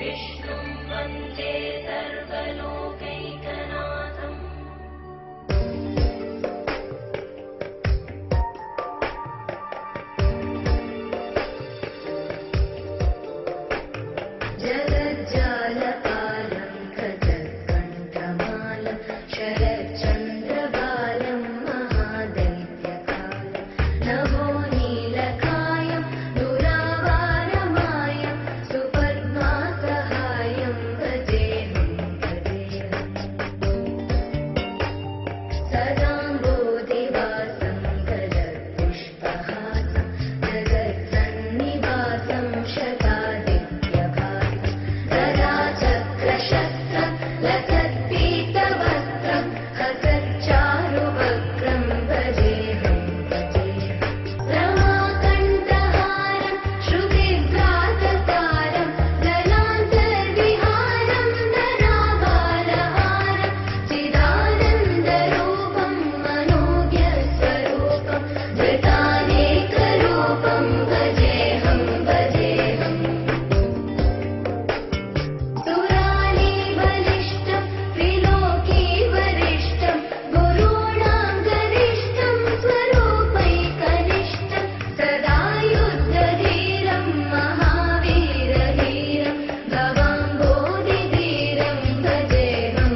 विष्णुं वन्दे सर्वलोकैकनाथम्। जगज्जालपालं गजत्कण्ठमालं शरच्चन्द्रबालं महादैत्यकालं नभो नीलकायं दुरावारमायं सुपद्मासहायं भजेऽहं सदाम्बोधिवासं गजत्पुष्पहासं जगत्सन्निवासं शतादित्यभासं गदाचक्रशस्त्रं लसत्पीतवस्त्रं हसच्चारुवक्त्रं भजेऽहं रमाकण्ठहारं श्रुतिभ्राततारं ललान्तर्विहारं धराभारहारं चिदानन्दरूपं मनोज्ञस्वरूपं धृतानेकरूपं भजेऽहं सुराली बलिष्ठं त्रिलोकी वरिष्ठं गुरूणां गरिष्ठं स्वरूपैकनिष्ठं सदा युद्धधीरं महावीरधीरं भवाम्बोधिधीरं भजेऽहं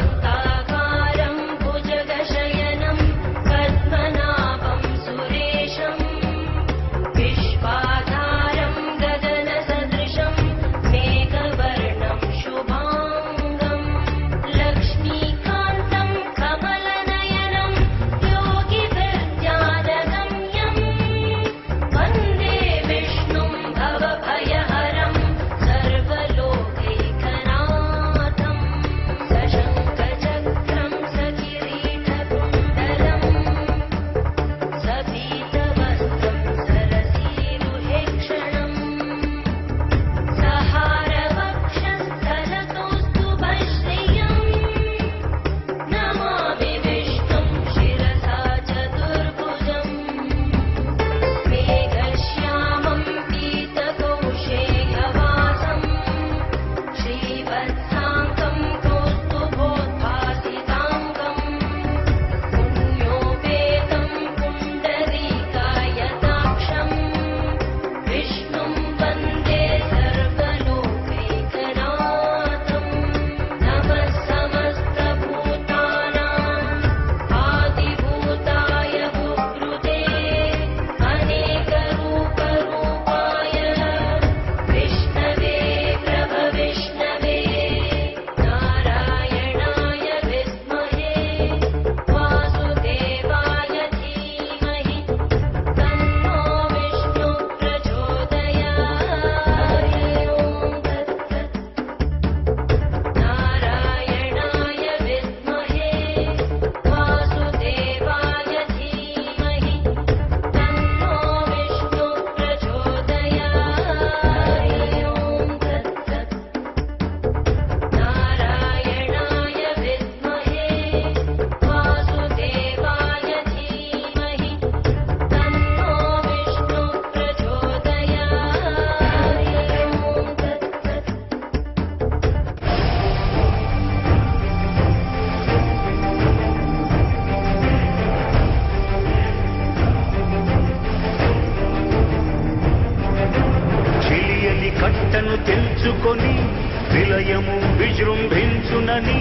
शान्ताकारं भुजगशयनं पद्मनाभं सुरेशं विश्वाधारं गगनसदृशं मेघवर्णं शुभाङ्गं लक्ष्मीकान्तं कमलनयनं योगिभिर्ध्यानगम्यं वन्दे विष्णुं भवभयहरं सर्वलोकैकनाथं सशङ्खचक्रं सकिरीटकुण्डलं सपीतवस्त्रं सरसीरुहेक्षणं सहारवक्षस्थलतोस्तुभश्रियं नमामि विष्णुं शिरसा चतुर्भुजम् मेघश्यामं पीतकौशेयवासं श्रीवत्साङ्गं कौस्तुभोद्भासिताङ्गं पुण्योपेतं पुण्डरीकायताक्षं विष्णुं वन्दे सर्वलोकैकनाथं नमः समस्तभूतानाम् आदिभूताय भूभृते अनेकरूपरूपाय विष्णवे प्रभविष्णवे नारायणाय विद्महे वासुदेवाय धीमहि तन्नो विष्णुः प्रचोदयात्। नारायणाय विद्महे वासुदेवाय धीमहि तन्नो विष्णुः प्रचोदयात्। नारायणाय विद्महे वासुदेवाय धीमहि तन्नो विष्णुः చిలియలి కట్టను తెల్చుకొని విలయము విజృంభించునని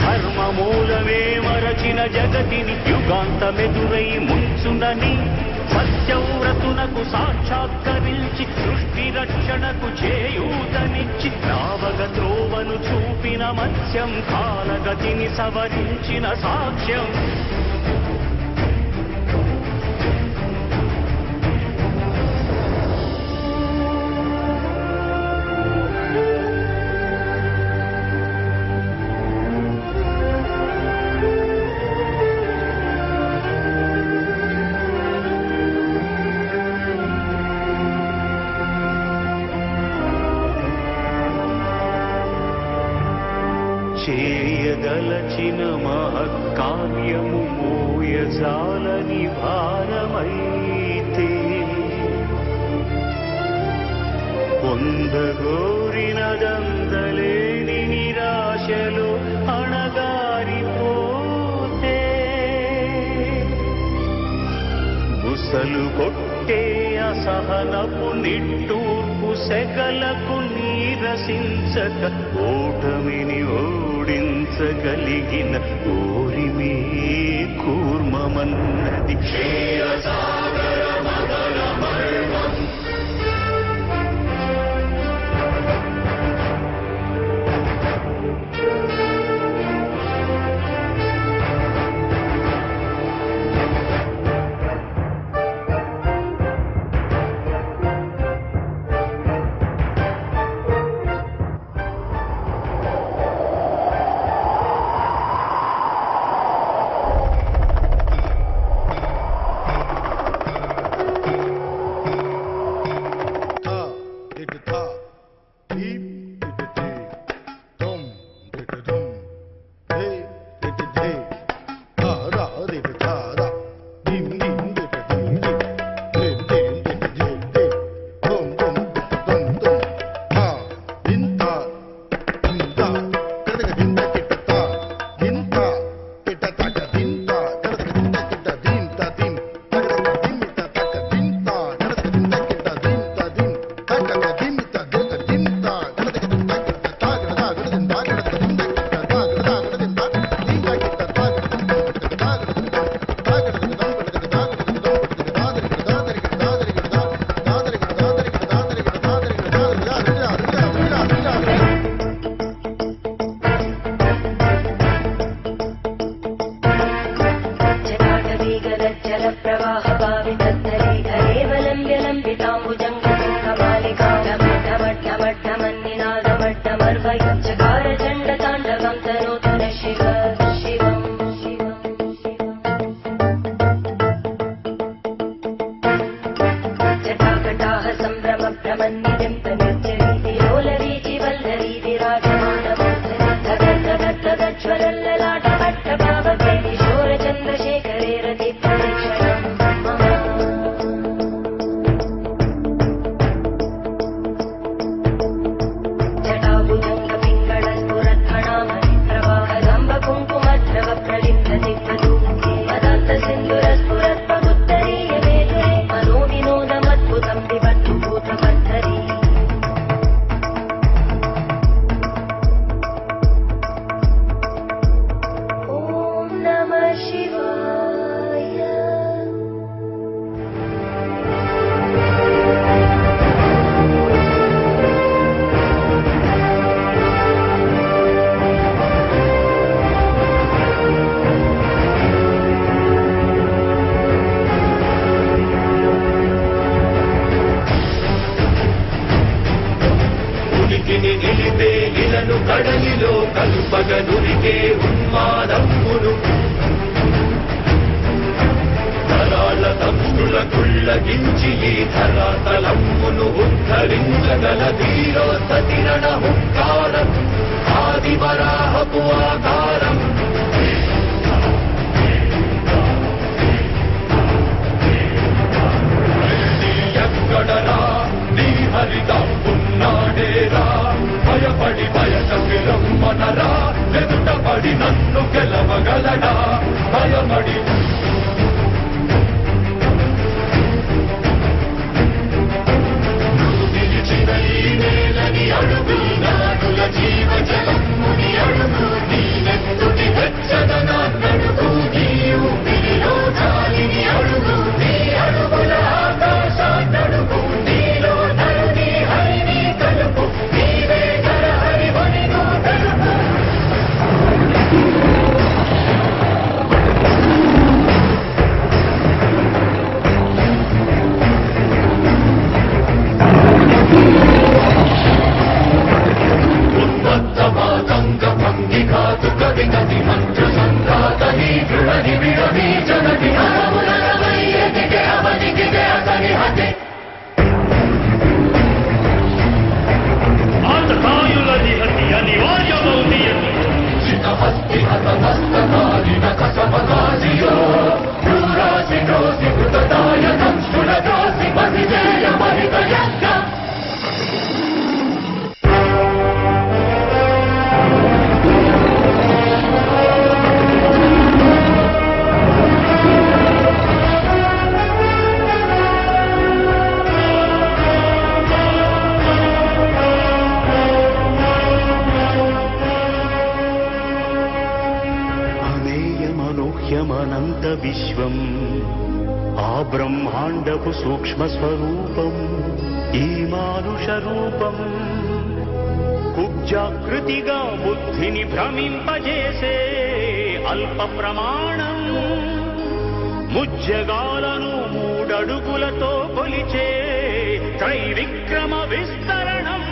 ధర్మమూలమే మరచిన జగతిని యుగాంతమెదురై ముంచునని సత్యవ్రతునకు సాక్షాత్కరించి సృష్టి రక్షణకు చేయూతనిచ్చి రావగ త్రోవను చూపిన మత్స్యం కాలగతిని సవరించిన సాక్ష్యం చేయదలచిన మహత్కార్యము మోయజాలని భారమైతే పొందగోరినదందలేని నిరాశలో అణగారిపోతే బుసలు కొట్టే అసహనపు నిట్టూర్పు సెగలకు నీరసించక ఓటమిని ఓడించగలిగిన ఓరిమే కూర్మమన్నది క్షీరసాగర మగర మర్మం. కడలిలో కలుపగనురికే ఉన్మాదమ్మును తరాల తమ్ముల కుళ్ళగించి ఈ ధరాతలమ్మును ఉద్ధరించగల ధీరోత్తతిరణ హుంకారం ఆది వరాహపు ఆకారం ఎక్కడరా నీ హరిత ఉన్నాడేరా భయపడి బయటకి రమ్మనరా ఎదుటపడి నన్ను గెలవగలడా భయపడి నిలిచిన ఈ నేలని అడుగు నాడుల జీవ జలముని అడుగు నీ నెత్తుటి వెచ్చదనాన్నడుగు నీ ఊపిరిలో గాలిని అడుగు నీ అడుగుల ఆకాశాన్నడుగు నీలో నరుని హరిని కలుపు నీవే నర హరివని తెలుపు ఉన్మత్తమాతంగ భంగి కాతు కవి నది మంత్ర సంఘాతని దృఢని విడవి జగతి అమములవయ్యదిగే అవనిగిగే అతని హతి ఆతతాయులది హతి అనివార్యమౌనియతి అనంత విశ్వం ఆ బ్రహ్మాండపు సూక్ష్మ స్వరూపం ఈ మానుష రూపం కుబ్జాకృతిగా బుద్ధిని భ్రమింపజేసే అల్ప ప్రమాణం ముజ్జగాలను మూడడుగులతో కొలిచే త్రైవిక్రమ విస్తరణం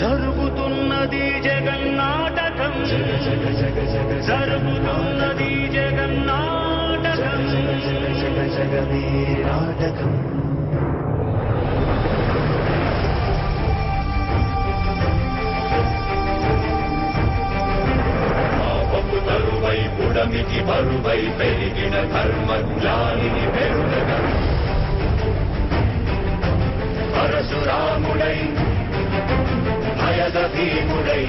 జరుగుతున్నది జగన్నాటకం జరుగుతున్నది జగన్నాటకం జగమే నాటకం తరువై పుడమికి బరువై పెరిగిన ధర్మజ్ఞానిని పెరుగగా పరశురాముడై భయద భీముడై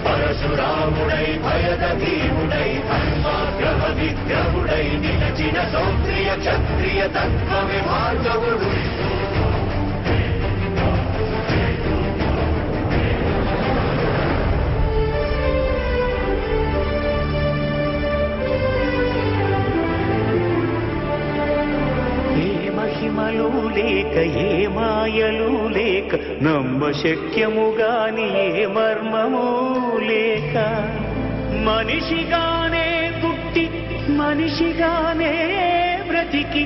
పరశురాముడై భయద భీముడై ధర్మాగ్రహ విగ్రహుడై నిలచిన సౌత్రియ క్షత్రియ తత్వమే భార్గవుడు మహిమలు లేక ఏ మాయలు లేక నమ్మ శక్యముగాని ఏ మర్మము లేక మనిషిగానే పుట్టి మనిషిగానే బ్రతికి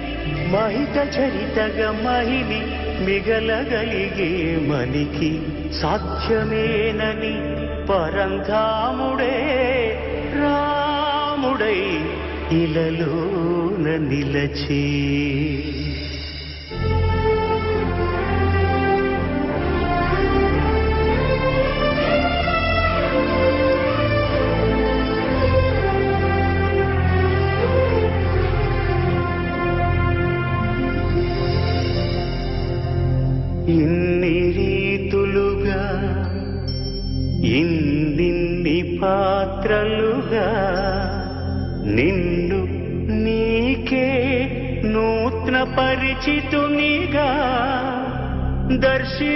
మహిత చరితగా మహిని మిగలగలిగే మనికి సాధ్యమేనని పరంధాముడే రాముడై ఇలలోన నిలచే ఇన్ని రీతులుగా ఇన్నిన్ని పాత్రలుగా నిన్ను నీకే నూత్న పరిచితునిగా దర్శింపజేయగల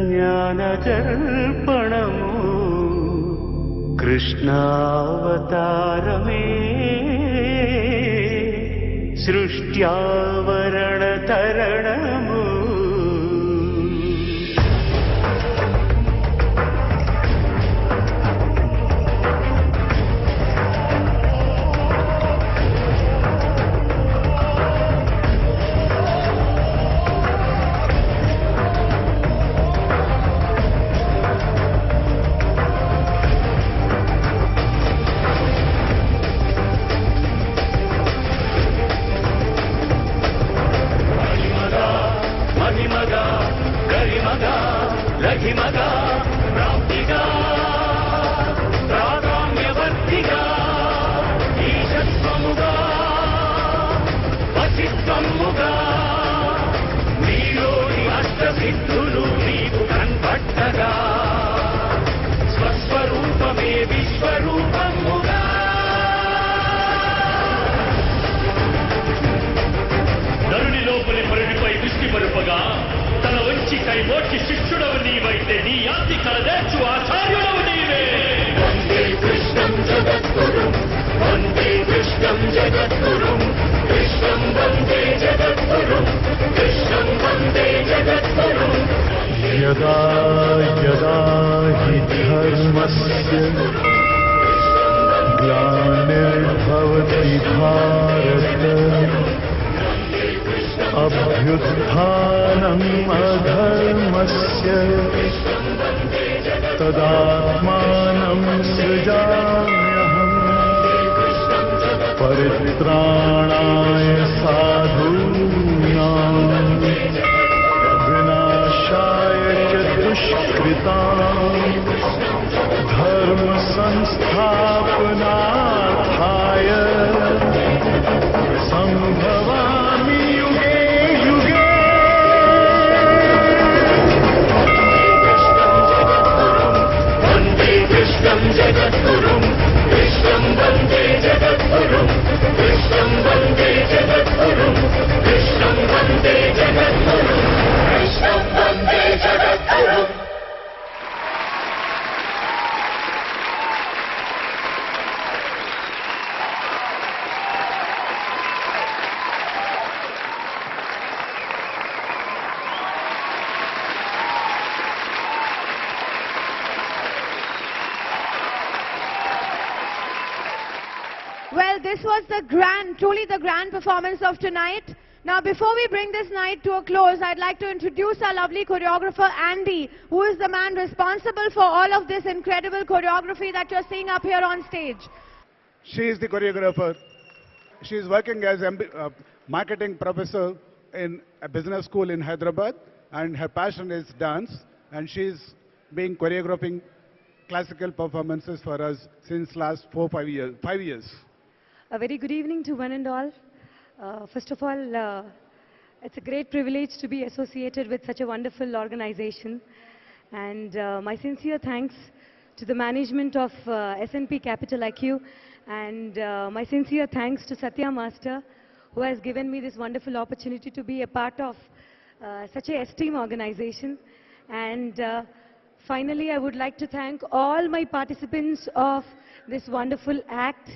జ్ఞానదర్పణము కృష్ణావతారమే సృష్ట్యావరణ తరణము లఘిమగా ప్రాప్తిగా ప్రాధాన్యవర్తిగా ఈశత్వముగా వశిత్వముగా నీలోని అష్టసిద్ధులు నీకు కన్పట్టగా స్వస్వరూపమే విశ్వరూపముగా నరుని లోపలి పరుడిపై దృష్టి పరుపగా తన వంచి కైమోర్చి శిష్యుడవు నీవైతే నీ ఆస్తి కలదేర్చు ఆచార్యుడవు నీవే వందే కృష్ణం జగద్గురుం వందే కృష్ణం జగద్గురుం కృష్ణం వందే జగద్గురుం కృష్ణం వందే జగద్గురుం యదా యదా హి ధర్మస్య గ్లానిర్భవతి భారత అభ్యుత్థానम् అధర్మస్య తదాత్మానం సృజామ్యహం పరిత్రాణాయ సాధూనాం వినాశాయ చ దుష్కృతాం ధర్మ సంస్థాపనార్థాయ సంభవామి యుగే యుగే వందే కృష్ణం జగద్గురుం కృష్ణం వందే జగద్గురుం కృష్ణం వందే జగద్గురుం Krishna this was truly the grand performance of tonight. Now, before we bring this night to a close, I'd like to introduce our lovely choreographer, Andy, who is the man responsible for all of this incredible choreography that you're seeing up here on stage. She is the choreographer. She is working as marketing professor in a business school in Hyderabad, and her passion is dance, and she is being choreographing classical performances for us since last 5 years. A very good evening to one and all. First of all, it's a great privilege to be associated with such a wonderful organization. And my sincere thanks to the management of SNP Capital IQ, and my sincere thanks to Satya Master, who has given me this wonderful opportunity to be a part of such a esteemed organization. And finally, I would like to thank all my participants of this wonderful act,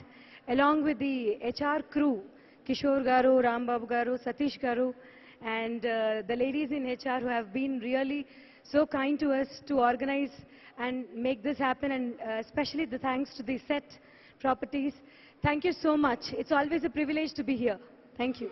along with the HR crew, Kishore Garu, Rambabu Garu, Satish Garu, and the ladies in HR who have been really so kind to us to organize and make this happen, and especially the thanks to the set properties. Thank you so much. It's always a privilege to be here. Thank you.